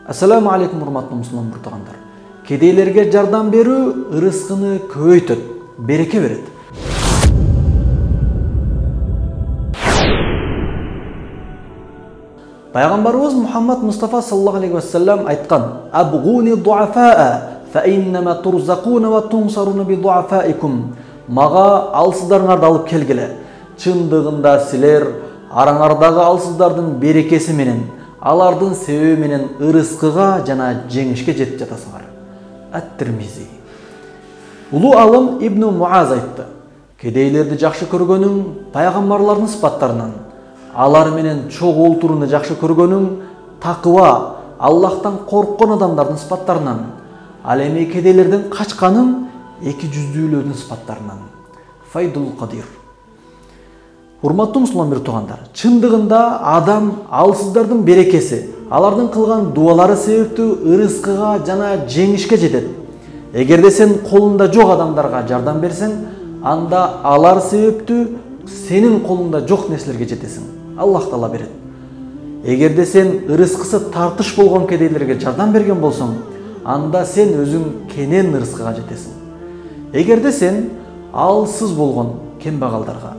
Assalamu alaikum урматтуу мусулман буртагандар. Кедейлерге жардам берүү ырыскыны көбөйтөт, береке берет. Пайгамбарыбыз Мухаммад Мустафа саллаллаху алейхи ва саллям айткан: "Абгуни дуафаа, фа иннама турзакуна ва тунсаруна би дуафаикум." Мага алсыздарыңарды алып келгиле. Чындыгында силер араңардагы алсыздардын берекеси менен, алардын себеби менен ырыскыга жана жеңишке жетип жатасыңар. Ат-Тирмизи. Улуу алым Ибн Муаз айтты: "Кедейлерди жакшы көргөнүң пайгамбарлардын сыпаттарынан, алар менен чогуу олтурууну жакшы көргөнүң такыва, Аллахтан корккон адамдардын сыпаттарынан, ал эми кедейлерден качканың эки жүздүүлөрдүн сыпаттарынан." Файдул Кадир. Урматтуу мусулман туугандар, чындыгында адам алсыздардын берекеси, алардын кылган дуалары себептүү ырыскыга жана жеңишке жетет. Эгерде сен колунда жок адамдарга жардам берсең, анда алар себептүү сенин колунда жок нерселерге жетесиң. Аллах Таала берет. Эгерде сен ырыскысы тартыш болгон кедейлерге жардам берген болсоң, анда сен өзүң кенен ырыскыга жетесиң. Эгерде сен алсыз болгон кембагалдарга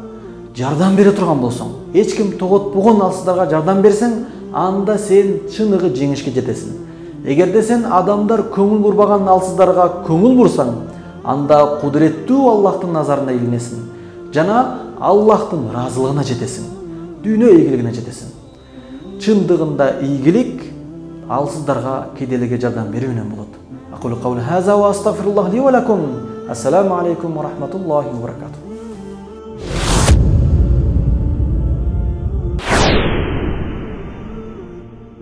жардам бере турган болсоң, эч ким тоготпогон алсыздарга жардам берсең, анда сен чыныгы жеңишке жетесиң. Эгерде сен адамдар көңүл бурбаган алсыздарга көңүл бурсаң, анда кудуреттүү Аллахтын назарына илинесиң жана Аллахтын ыраазылыгына жетесиң. Дүйнө ийгилигине жетесиң. Чындыгында ийгилик алсыздарга, кедейлерге жардам берүү менен болот. Aqulu qawli hadha wa astaghfirullah li wa lakum. Assalamu alaykum wa rahmatullahi wa barakatuh.